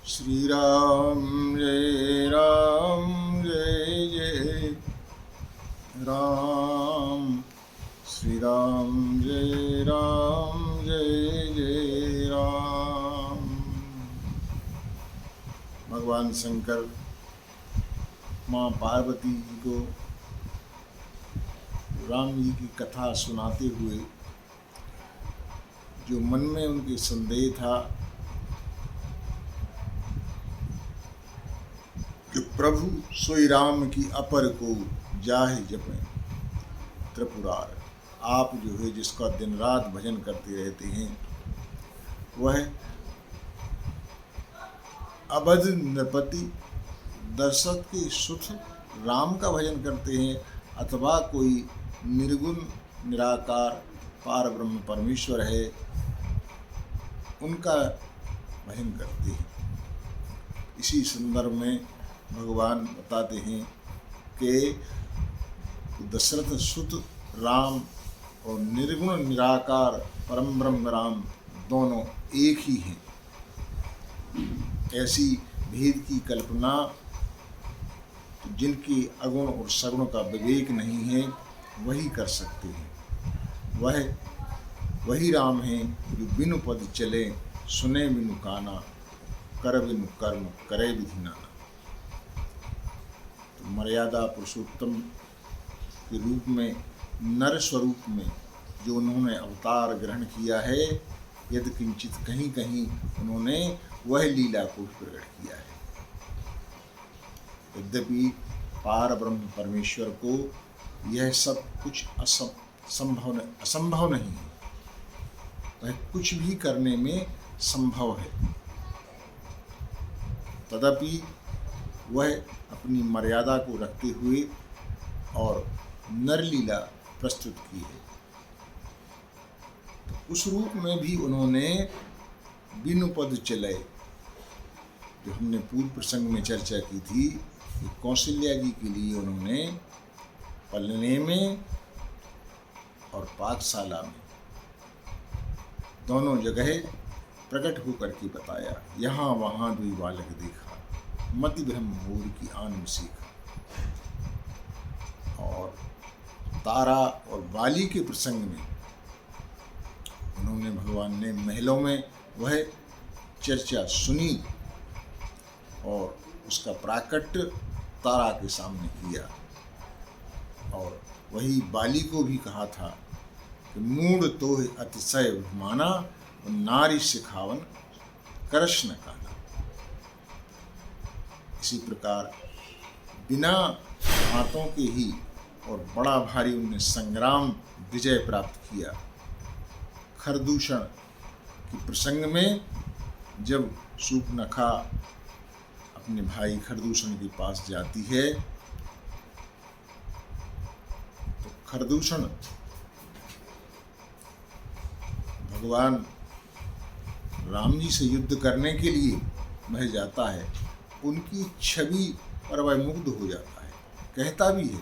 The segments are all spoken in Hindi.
श्री राम जय जय राम। श्री राम जय जय राम। भगवान शंकर माँ पार्वती जी को राम जी की कथा सुनाते हुए जो मन में उनके संदेह था कि प्रभु सोई राम की अपर को जाहे जपें त्रिपुरार, आप जो है जिसका दिन रात भजन करते रहते हैं वह अवध नृपति दशरथ के सुत राम का भजन करते हैं अथवा कोई निर्गुण निराकार पार ब्रह्म परमेश्वर है उनका भजन करते हैं। इसी संदर्भ में भगवान बताते हैं कि दशरथ सुत राम और निर्गुण निराकार परम ब्रह्म राम दोनों एक ही हैं। ऐसी भेद की कल्पना जिनके अगुण और सगुण का विवेक नहीं है वही कर सकते हैं। वही राम हैं जो बिनु पद चले, सुने बिनु काना, कर बिनु कर्म, करे विधि नाना। तो मर्यादा पुरुषोत्तम के रूप में, नर स्वरूप में जो उन्होंने अवतार ग्रहण किया है, यदि किंचित कहीं कहीं उन्होंने वह लीला को प्रकट किया है। यद्यपि पार ब्रह्म परमेश्वर को यह सब कुछ असंभव नहीं है, वह कुछ भी करने में संभव है। तदपि वह अपनी मर्यादा को रखते हुए और नरलीला प्रस्तुत की है। तो उस रूप में भी उन्होंने बिनु पद चले, जो हमने पूर्व प्रसंग में चर्चा की थी, कि कौशल्या जी के लिए उन्होंने पलने में और पाकशाला में दोनों जगह प्रकट होकर के बताया। यहाँ वहाँ दुई बालक देखा, मति ब्रह्म मोर की आन सीखा। और तारा और बाली के प्रसंग में उन्होंने, भगवान ने महलों में वह चर्चा सुनी और उसका प्राकट्य तारा के सामने किया। और वही बाली को भी कहा था कि मूढ़ तो अतिशय अभिमाना और नारी सिखावन करश न काना। इसी प्रकार बिना हाथों के ही और बड़ा भारी उनने संग्राम विजय प्राप्त किया। खरदूषण के प्रसंग में जब सूर्पनखा अपने भाई खरदूषण के पास जाती है तो खरदूषण भगवान राम जी से युद्ध करने के लिए वह जाता है। उनकी छवि पर वह मुग्ध हो जाता है। कहता भी है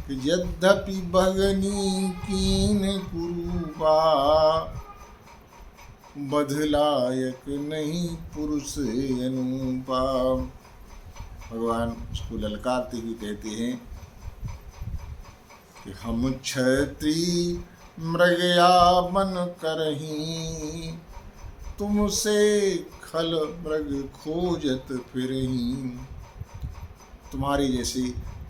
कि यद्यपि भगनी कीन कुरूपा, बधलायक नहीं पुरुष अनुपा। भगवान उसको ललकारते हुए कहते हैं कि हम क्षत्रिय मृगया बन करही, तुमसे खल मृग खोजत फिरही। तुम्हारे जैसे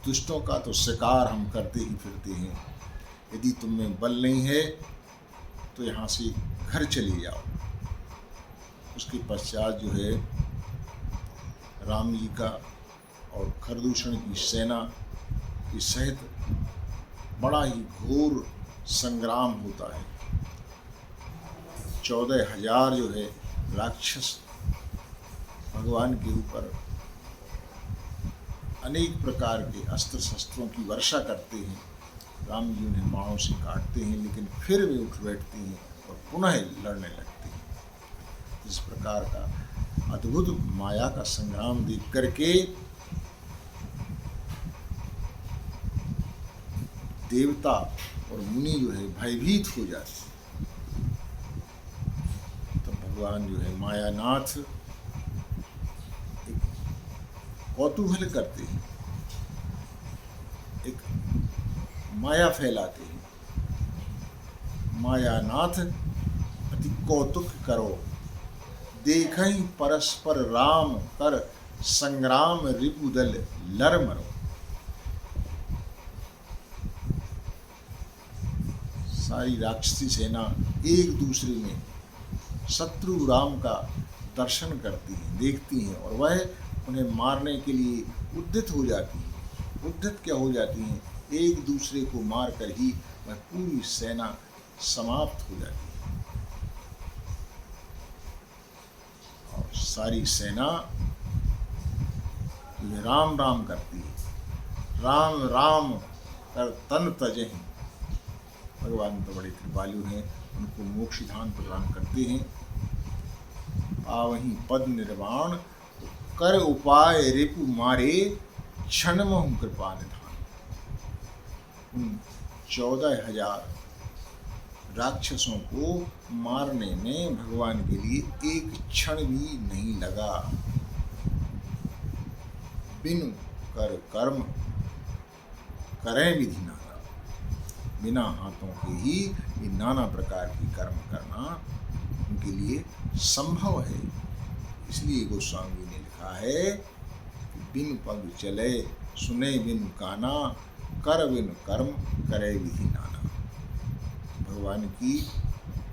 दुष्टों का तो शिकार हम करते ही फिरते हैं। यदि तुम में बल नहीं है तो यहाँ से घर चले जाओ। उसके पश्चात जो है राम जी का और खरदूषण की सेना के सहित बड़ा ही घोर संग्राम होता है। 14,000 जो है राक्षस भगवान के ऊपर अनेक प्रकार के अस्त्र शस्त्रों की वर्षा करते हैं। राम जी उन्हें बाणों से काटते हैं, लेकिन फिर वे उठ बैठते हैं और पुनः लड़ने लगते हैं। इस प्रकार का अद्भुत माया का संग्राम देख करके देवता और मुनि जो है भयभीत हो जाते। तब भगवान जो है मायानाथ कौतूहल करते हैं, एक माया फैलाते हैं। मायानाथ अति कौतुक करो, देखहि परस्पर राम कर संग्राम रिपुदल लर मरो। सारी राक्षसी सेना एक दूसरे में शत्रु राम का दर्शन करती हैं, देखती हैं, और वह उन्हें मारने के लिए उद्यत हो जाती हैं। उद्यत क्या हो जाती हैं? एक दूसरे को मार कर ही वह पूरी सेना समाप्त हो जाती है। और सारी सेना राम राम करती है, राम राम कर तन तजहि। भगवान तो बड़े कृपालु हैं, उनको मोक्ष धाम प्रदान करते हैं। पावहीं पद निर्वाण कर उपाय रिपु मारे, क्षण मोह कृपा निधान। उन 14,000 राक्षसों को मारने में भगवान के लिए एक क्षण भी नहीं लगा। बिनु कर कर्म करें विधि नाना। बिना हाथों के ही ये नाना प्रकार की कर्म करना उनके लिए संभव है। इसलिए गोस्वामी ने लिखा है कि बिन पग चले सुने बिन काना, कर बिन कर्म करे विधि नाना। भगवान की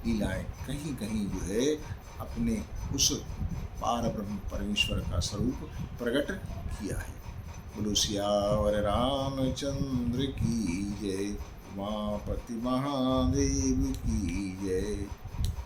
लीलाएं कहीं कहीं जो है अपने उस पार ब्रह्म परमेश्वर का स्वरूप प्रकट किया है। बोलो सियावर रामचंद्र की जय, उमापति महादेव की जय।